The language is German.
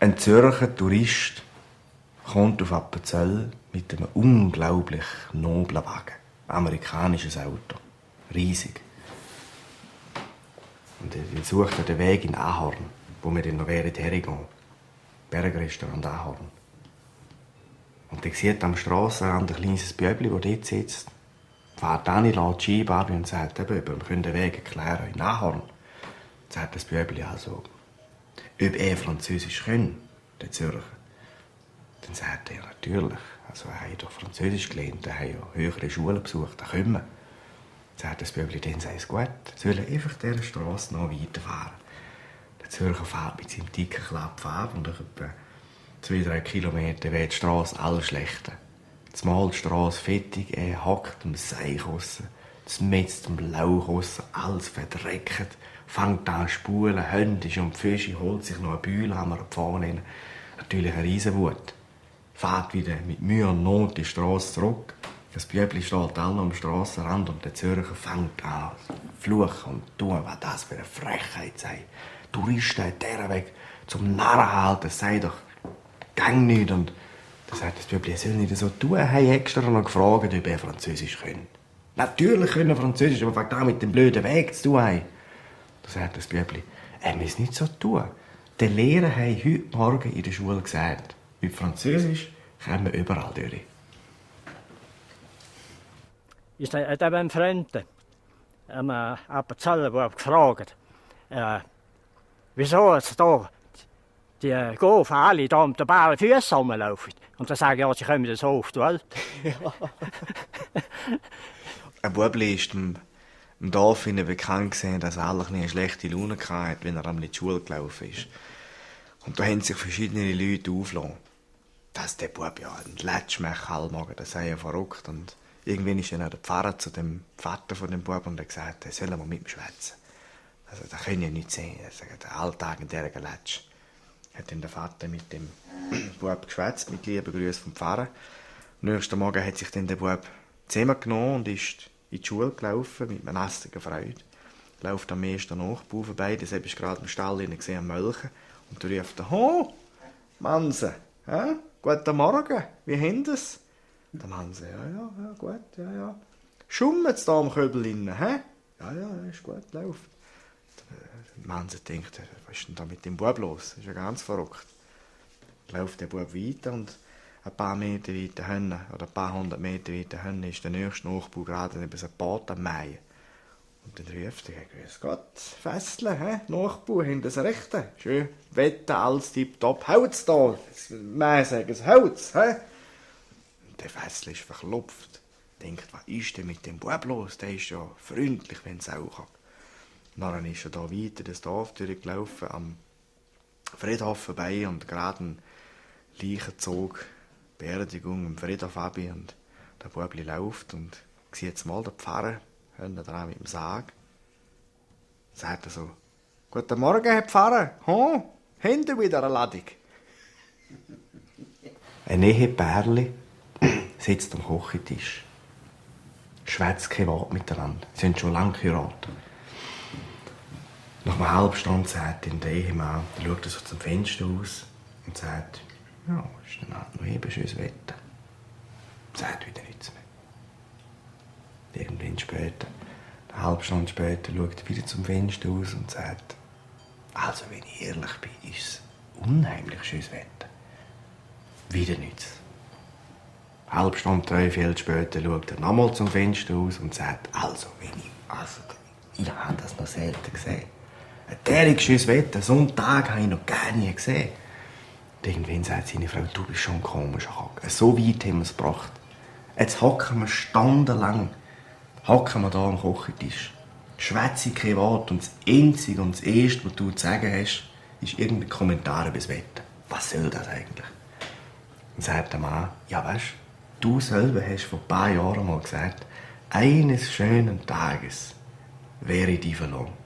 Ein Zürcher Tourist kommt auf Appenzell mit einem unglaublich noblen Wagen. Amerikanisches Auto. Riesig. Und er sucht den Weg in Ahorn, wo wir dann noch hergehen. Bergrestaurant Ahorn. Und er sieht am Strassenrand ein kleines Bübli, das dort sitzt. Fährt an, lässt die Scheibe ab und sagt, wir können den Weg erklären. In Ahorn sagt das Bübli also, ob er Französisch kann, der Zürcher. Dann sagt er, natürlich. Also er hat doch Französisch gelernt, er hat ja höhere Schulen besucht, da können wir. Dann sagt das Bübli, dann sei es gut. Soll er einfach dieser Strasse noch weiterfahren. Der Zürcher fährt mit seinem dicken Klapp ab und nach etwa 2-3 Kilometer wird die Strasse alles schlechter. Zumal die Strasse fettig, er hackt am Seich raus, zmetzt am Lauch raus, alles verdreckt, fängt an zu spulen, hündisch und Fische, holt sich noch einen Bühlhammer an die Pfanne rein. Natürlich eine Riesenwut. Fährt wieder mit Mühe und Not die Strasse zurück. Das Bübli steht alle am Strassenrand und der Zürcher fängt an zu fluchen und tun, was das für eine Frechheit sei. Touristen in dieser Weg zum Narren halten, sei doch, gang nicht. Und da sagt das Bübli, er soll nicht so tun. Er hat extra noch gefragt, ob er Französisch kann. Natürlich können er Französisch, aber was mit dem blöden Weg zu tun hat. Da sagt das Bübli, er muss nicht so tun. Der Lehrer hat heute Morgen in der Schule gesagt, mit Französisch kommen wir überall durch. Ich habe einen Freund, einen Appenzeller, der gefragt wieso jetzt hier die Gofen alle hier mit den baren Füßen rumlaufen. Und dann sage ich, ja, sie kommen so auf die Welt. Ja. Ein Bubli ist im Dorf bekannt gewesen, dass er eigentlich eine schlechte Laune hatte, wenn er in die Schule gelaufen ist. Und da haben sich verschiedene Leute aufgelassen. Dass der Bub ja ein Lätschmech allmagen, das sei ja verrückt. Und irgendwann ist dann der Pfarrer zu dem Vater von dem Bub und hat gesagt, er soll mal mit ihm schwätzen. Also, das kann ja nicht sehen. Er sagt, der Alltag in dieser Lätsch. Hat dann der Vater mit dem Bub geschwätzt, mit lieben Grüßen vom Pfarrer. Am nächsten Morgen hat sich dann der Bub zusammengenommen und ist in die Schule gelaufen mit einer lästigen Freude. Läuft am meisten Nachbau vorbei, das ist gerade im Stall gesehen am Melken. Und da ruft er, «Ho, Manse, hä? Guten Morgen, wie haben Sie es?» Der Manse, ja, gut, ja. «Schummen Sie da am Köbel rein, hä?» Ja, ist gut, läuft. Der Manse denkt, was ist denn da mit dem Bub los? Das ist ja ganz verrückt. Läuft der Bub weiter und ein paar Meter weiter hinten, oder ein paar 100 Meter weiter hinten, ist der nächste Nachbau gerade neben so einem Bad am Mähen. Und dann ruft er, «Grüß Gott, Fässle, Nachbau, haben das Rechte? Schön, Wetter, alles tipptopp, haut's da!» Mehr sagen sie, «Haut's, hä?» Und der Fässle ist verklopft. Denkt, was ist denn mit dem Bub los? Der ist ja freundlich, wenn es auch kann. Dann ist er da weiter das Dorf durchgelaufen, am Friedhof vorbei und gerade ein Leichenzug, Beerdigung im Friedhof ab und der Bubli läuft und sieht jetzt mal den Pfarrer, hinten dran mit dem Sarg. Sagt er so, «Guten Morgen, Herr Pfarrer, haben Sie wieder eine Ladung?» Ein Ehepärli sitzt am Kochentisch. Schwätzt kein Wort miteinander. Sie sind schon lange geheiratet. Nach einer halben Stunde sagt der Ehemann, der schaut so zum Fenster aus und sagt, «Ja, ist dann halt noch eben schönes Wetter.» Sagt wieder nichts mehr. Irgendwann später, eine halbe Stunde später, schaut er wieder zum Fenster aus und sagt, «Also, wenn ich ehrlich bin, ist es unheimlich schönes Wetter.» Wieder nichts. Eine halbe Stunde, 3 später schaut er nochmal zum Fenster aus und sagt, ich habe das noch selten gesehen. Ein derartig schönes Wetter, so einen Tag habe ich noch gar nie gesehen. Und irgendwann sagt seine Frau, du bist schon ein komischer Hack. So weit haben wir es gebracht. Jetzt hocken wir stundenlang hocken wir da am Kochentisch. Schwätze kein Wort und das Einzige und das Erste, was du zu sagen hast, ist irgendein Kommentar über das Wetter. Was soll das eigentlich? Dann sagt der Mann, ja weisst, du selber hast vor ein paar Jahren mal gesagt, eines schönen Tages wäre ich die verloren.